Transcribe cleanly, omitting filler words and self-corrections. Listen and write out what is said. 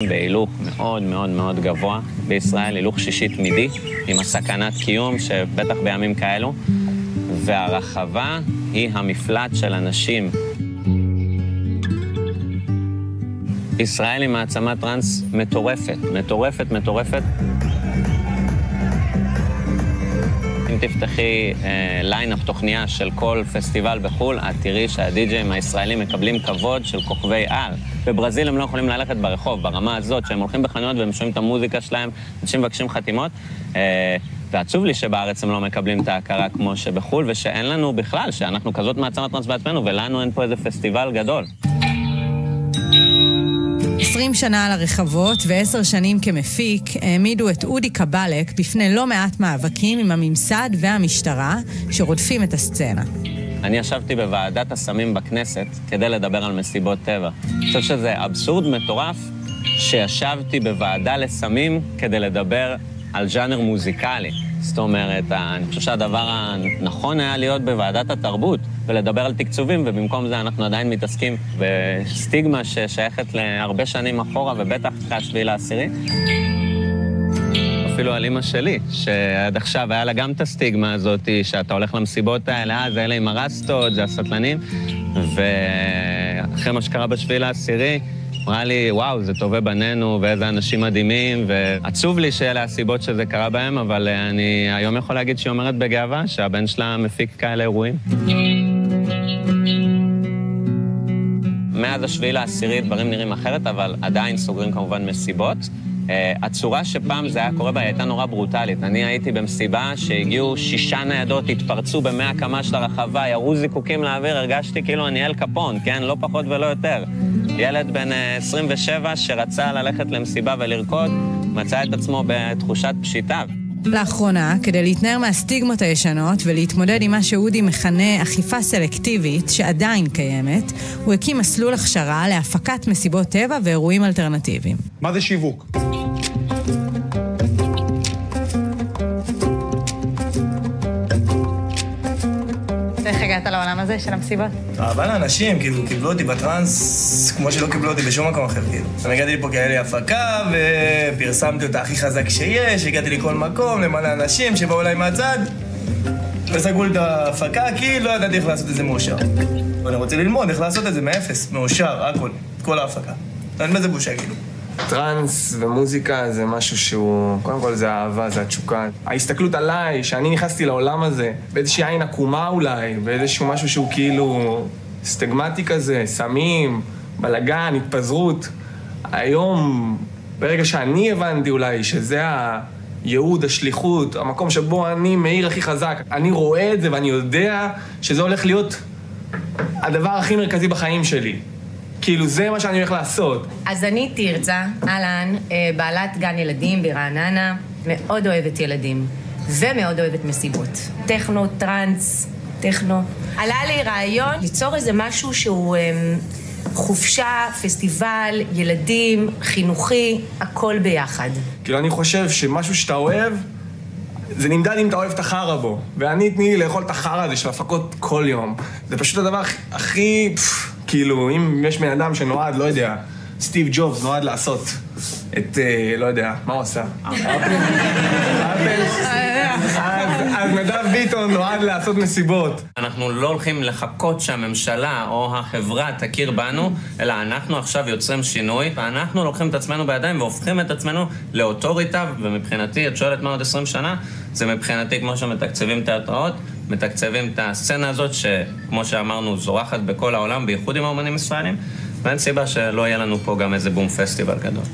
בהילוך מאוד מאוד מאוד גבוה בישראל, הילוך שישי תמידי, עם הסכנת קיום שבטח בימים כאלו, והרחבה היא המפלט של אנשים. ישראל היא מעצמת טרנס מטורפת. אם תפתחי ליינאפ תוכניה של כל פסטיבל בחול, את תראי שהדי-ג'ים הישראלים מקבלים כבוד של כוכבי על. בברזיל הם לא יכולים ללכת ברחוב, ברמה הזאת, שהם הולכים בחנויות והם שומעים את המוזיקה שלהם, אנשים מבקשים חתימות. ועצוב לי שבארץ הם לא מקבלים את ההכרה כמו שבחול, ושאין לנו בכלל, שאנחנו כזאת מעצמת טרנס בעצמנו, ולנו אין פה איזה פסטיבל גדול. 20 שנה על הרחבות ו10 שנים כמפיק העמידו את אודי קבלק בפני לא מעט מאבקים עם הממסד והמשטרה שרודפים את הסצנה. אני ישבתי בוועדת הסמים בכנסת כדי לדבר על מסיבות טבע. אני חושב שזה אבסורד מטורף שישבתי בוועדה לסמים כדי לדבר על ז'אנר מוזיקלי. זאת אומרת, אני חושב שהדבר הנכון היה להיות בוועדת התרבות ולדבר על תקצובים, ובמקום זה אנחנו עדיין מתעסקים בסטיגמה ששייכת להרבה שנים אחורה, ובטח אחרי 7/10. אפילו על אמא שלי, שעד עכשיו היה לה גם את הסטיגמה הזאת, שאתה הולך למסיבות האלה, זה אלה עם הרסטות, זה הסטלנים, ואחרי מה שקרה ב7/10, אמרה לי, וואו, זה טובי בנינו, ואיזה אנשים מדהימים, ועצוב לי שאלה הסיבות שזה קרה בהם, אבל אני היום יכול להגיד שהיא אומרת בגאווה שהבן שלה מפיק כאלה אירועים. מאז 7/10 דברים נראים אחרת, אבל עדיין סוגרים כמובן מסיבות. הצורה שפעם זה היה קורה בה הייתה נורא ברוטלית. אני הייתי במסיבה שהגיעו 6 ניידות, התפרצו ב100 קמ"ש של הרחבה, ירו זיקוקים לאוויר, הרגשתי כאילו אני אל קפון, כן? לא פחות ולא יותר. ילד בן 27 שרצה ללכת למסיבה ולרקוד, מצא את עצמו בתחושת פשיטה. לאחרונה, כדי להתנער מהסטיגמות הישנות ולהתמודד עם מה שאודי מכנה אכיפה סלקטיבית שעדיין קיימת, הוא הקים מסלול הכשרה להפקת מסיבות טבע ואירועים אלטרנטיביים. מה זה שיווק? איך הגעת לעולם הזה של המסיבות? אבל האנשים, כאילו, קיבלו אותי בטרנס כמו שלא קיבלו אותי בשום מקום אחר, כאילו. אני הגעתי לי פה כאלה הפקה, ופרסמתי אותה הכי חזק שיש, הגעתי לכל מקום, למלא אנשים שבאו אליי מהצד, וסגרו לי את ההפקה, כי לא ידעתי איך לעשות את זה מאושר. ואני רוצה ללמוד איך לעשות את זה מאפס, מאושר, הכל, כל ההפקה. אין בזה בושה, כאילו. טרנס ומוזיקה זה משהו שהוא, קודם כל זה האהבה, זה התשוקה. ההסתכלות עליי, שאני נכנסתי לעולם הזה, באיזושהי עין עקומה אולי, באיזשהו משהו שהוא כאילו סטגמטי כזה, סמים, בלגן, התפזרות. היום, ברגע שאני הבנתי אולי שזה הייעוד, השליחות, המקום שבו אני מאיר הכי חזק, אני רואה את זה ואני יודע שזה הולך להיות הדבר הכי מרכזי בחיים שלי. כאילו, זה מה שאני הולך לעשות. אז אני תרצה, אהלן, בעלת גן ילדים ברעננה, מאוד אוהבת ילדים, ומאוד אוהבת מסיבות. טכנו, טרנס, טכנו. עלה לי רעיון ליצור איזה משהו שהוא חופשה, פסטיבל, ילדים, חינוכי, הכל ביחד. כאילו, אני חושב שמשהו שאתה אוהב, זה נמדד אם אתה אוהב את החרא בו. ואני תני לי לאכול את החרא הזה של הפקות כל יום. זה פשוט הדבר הכי... כאילו, אם יש בן אדם שנועד, לא יודע, סטיב ג'ובס נועד לעשות את, לא יודע, מה הוא עשה? אז נדב ביטון נועד לעשות מסיבות. אנחנו לא הולכים לחכות שהממשלה או החברה תכיר בנו, אלא אנחנו עכשיו יוצרים שינוי, ואנחנו לוקחים את עצמנו בידיים והופכים את עצמנו לאוטוריטה, ומבחינתי, את שואלת מה עוד 20 שנה, זה מבחינתי כמו שמתקצבים תיאטראות, מתקצבים את הסצנה הזאת שכמו שאמרנו זורחת בכל העולם, בייחוד עם האומנים ישראלים, ואין סיבה שלא יהיה לנו פה גם איזה בום פסטיבל גדול.